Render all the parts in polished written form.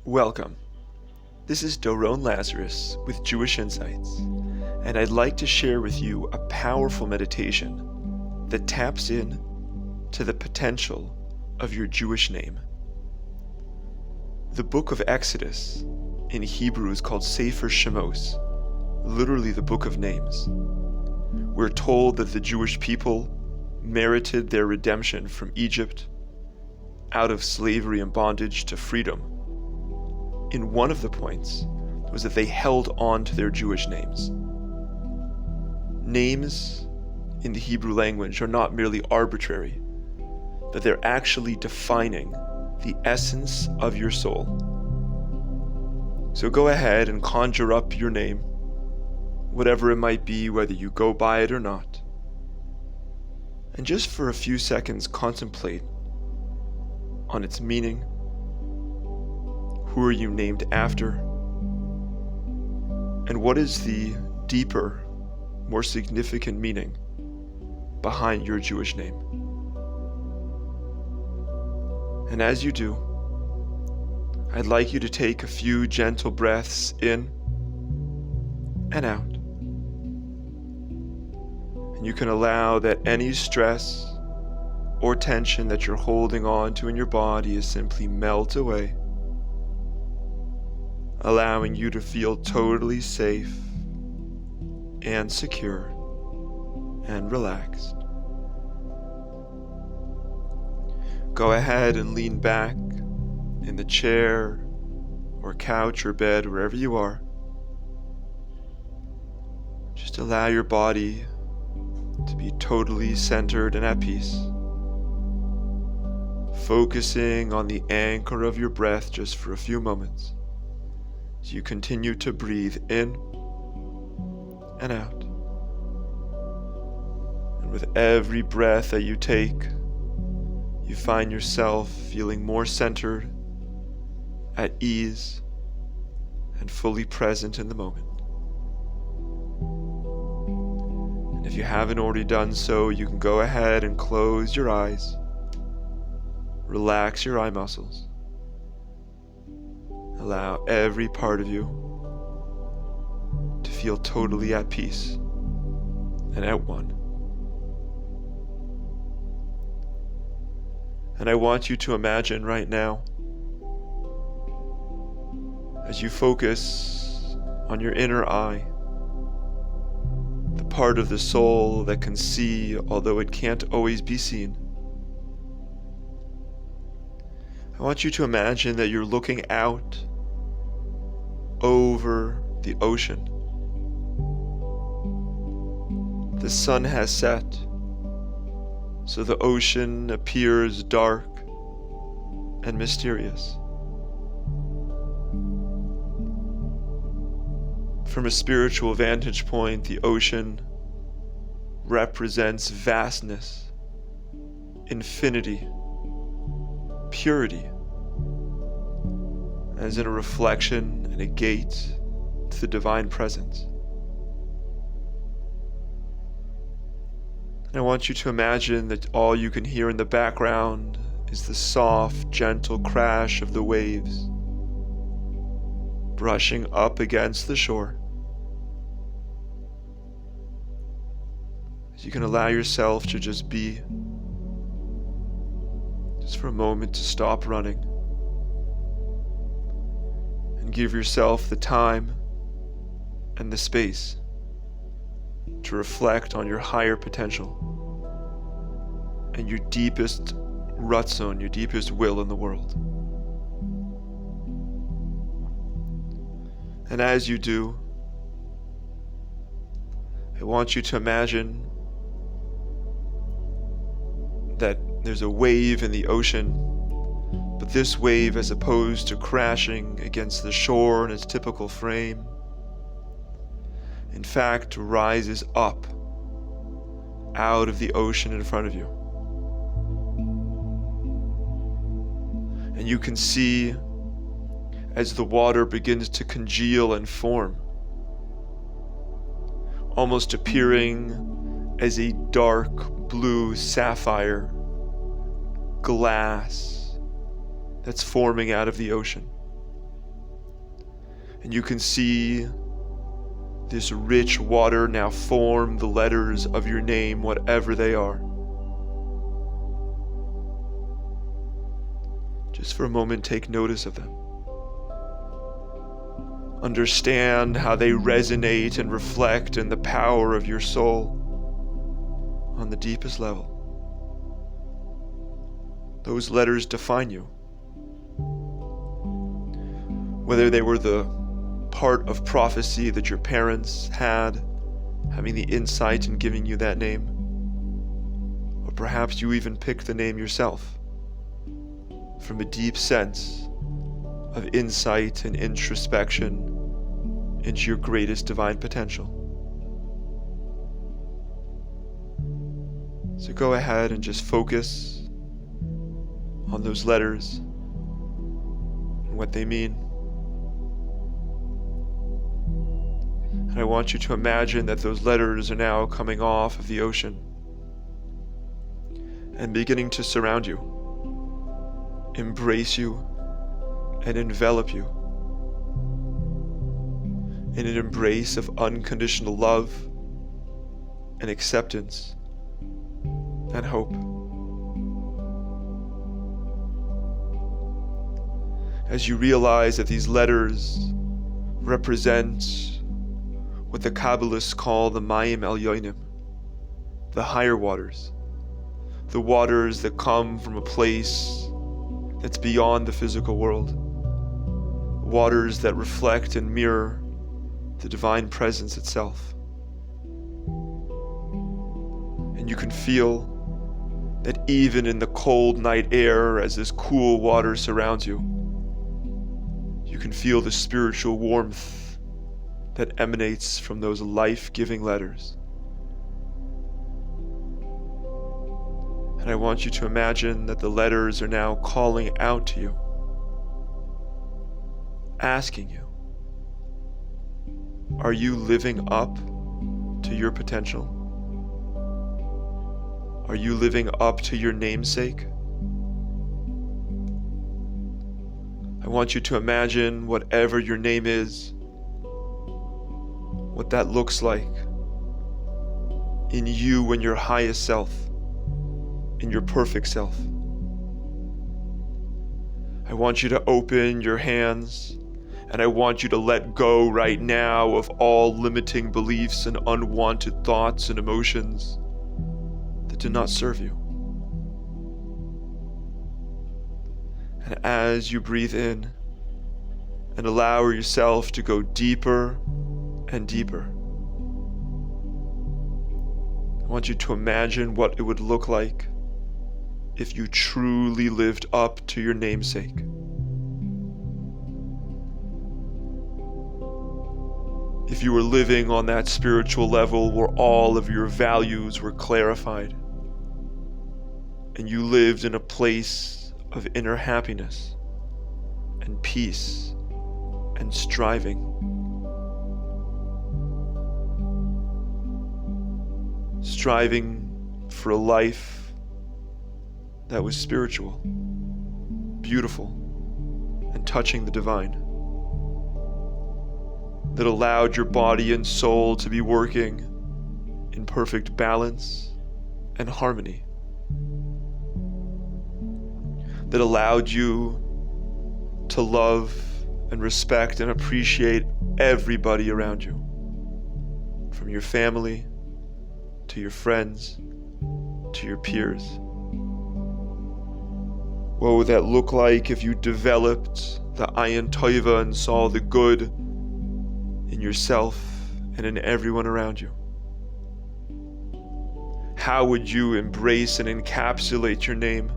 Welcome. This is Doron Lazarus with Jewish Insights, and I'd like to share with you a powerful meditation that taps in to the potential of your Jewish name. The book of Exodus in Hebrew is called Sefer Shemos, literally the book of names. We're told that the Jewish people merited their redemption from Egypt, out of slavery and bondage to freedom. In one of the points was that they held on to their Jewish names. Names in the Hebrew language are not merely arbitrary, but they're actually defining the essence of your soul. So go ahead and conjure up your name, whatever it might be, whether you go by it or not. And just for a few seconds, contemplate on its meaning. Who are you named after? And what is the deeper, more significant meaning behind your Jewish name? And as you do, I'd like you to take a few gentle breaths in and out. And you can allow that any stress or tension that you're holding on to in your body is simply melt away, allowing you to feel totally safe and secure and relaxed. Go ahead and lean back in the chair or couch or bed, wherever you are. Just allow your body to be totally centered and at peace, focusing on the anchor of your breath just for a few moments. As you continue to breathe in and out. And with every breath that you take, you find yourself feeling more centered, at ease, and fully present in the moment. And if you haven't already done so, you can go ahead and close your eyes, relax your eye muscles. Allow every part of you to feel totally at peace and at one. And I want you to imagine right now, as you focus on your inner eye, the part of the soul that can see, although it can't always be seen. I want you to imagine that you're looking out over the ocean. The sun has set, so the ocean appears dark and mysterious. From a spiritual vantage point, the ocean represents vastness, infinity, purity, as in a reflection and a gate to the divine presence. And I want you to imagine that all you can hear in the background is the soft, gentle crash of the waves brushing up against the shore. As you can allow yourself to just be, just for a moment to stop running, and give yourself the time and the space to reflect on your higher potential and your deepest ratzon, your deepest will in the world. And as you do, I want you to imagine that there's a wave in the ocean, but this wave, as opposed to crashing against the shore in its typical frame, in fact rises up out of the ocean in front of you. And you can see, as the water begins to congeal and form, almost appearing as a dark blue sapphire glass that's forming out of the ocean. And you can see this rich water now form the letters of your name, whatever they are. Just for a moment, take notice of them. Understand how they resonate and reflect in the power of your soul on the deepest level. Those letters define you. Whether they were the part of prophecy that your parents had, having the insight in giving you that name, or perhaps you even picked the name yourself from a deep sense of insight and introspection into your greatest divine potential. So go ahead and just focus on those letters and what they mean. And I want you to imagine that those letters are now coming off of the ocean and beginning to surround you, embrace you, and envelop you in an embrace of unconditional love and acceptance and hope. As you realize that these letters represent what the Kabbalists call the Mayim Elyonim, the higher waters, the waters that come from a place that's beyond the physical world, waters that reflect and mirror the divine presence itself. And you can feel that even in the cold night air, as this cool water surrounds you, you can feel the spiritual warmth that emanates from those life-giving letters. And I want you to imagine that the letters are now calling out to you, asking you, are you living up to your potential? Are you living up to your namesake? I want you to imagine whatever your name is, what that looks like in you and your highest self, in your perfect self. I want you to open your hands, and I want you to let go right now of all limiting beliefs and unwanted thoughts and emotions that do not serve you. And as you breathe in and allow yourself to go deeper and deeper, I want you to imagine what it would look like if you truly lived up to your namesake. If you were living on that spiritual level where all of your values were clarified, and you lived in a place of inner happiness and peace and striving. Striving for a life that was spiritual, beautiful, and touching the divine, that allowed your body and soul to be working in perfect balance and harmony, that allowed you to love and respect and appreciate everybody around you, from your family to your friends to your peers. What would that look like if you developed the Ayin Toiva and saw the good in yourself and in everyone around you? How would you embrace and encapsulate your name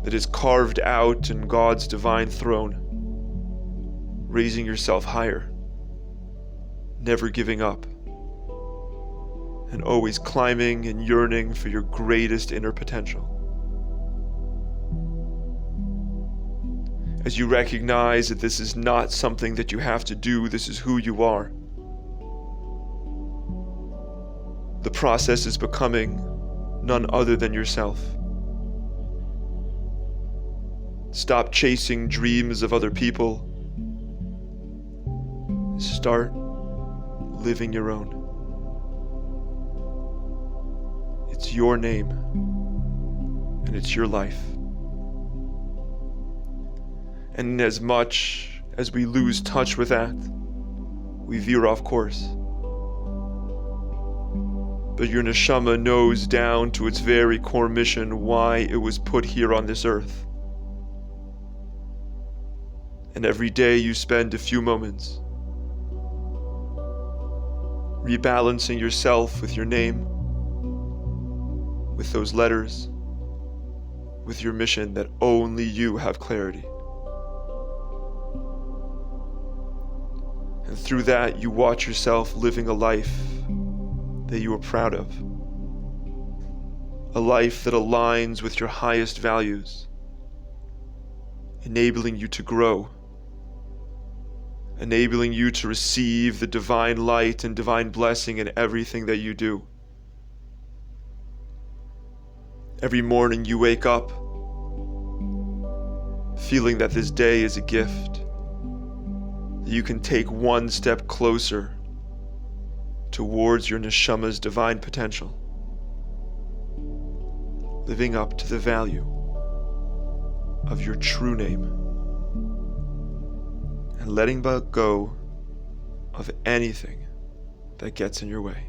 that is carved out in God's divine throne, raising yourself higher, never giving up, and always climbing and yearning for your greatest inner potential? As you recognize that this is not something that you have to do, this is who you are. The process is becoming none other than yourself. Stop chasing dreams of other people Start living your own. It's your name, and it's your life. And as much as we lose touch with that, we veer off course. But your neshama knows down to its very core mission why it was put here on this earth. And every day you spend a few moments rebalancing yourself with your name, with those letters, with your mission that only you have clarity. And through that, you watch yourself living a life that you are proud of. A life that aligns with your highest values, enabling you to grow, enabling you to receive the divine light and divine blessing in everything that you do. Every morning you wake up feeling that this day is a gift, that you can take one step closer towards your neshama's divine potential, living up to the value of your true name, and letting go of anything that gets in your way.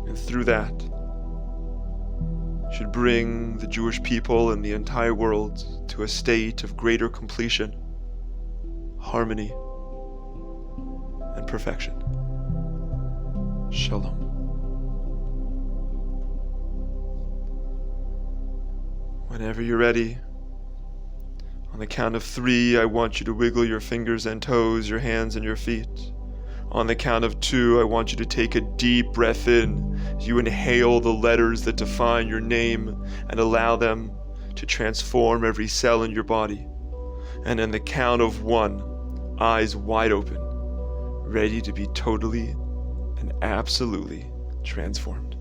And through that, should bring the Jewish people and the entire world to a state of greater completion, harmony, and perfection. Shalom. Whenever you're ready, on the count of 3, I want you to wiggle your fingers and toes, your hands and your feet. On the count of 2, I want you to take a deep breath in as you inhale the letters that define your name and allow them to transform every cell in your body. And on the count of 1, eyes wide open, ready to be totally and absolutely transformed.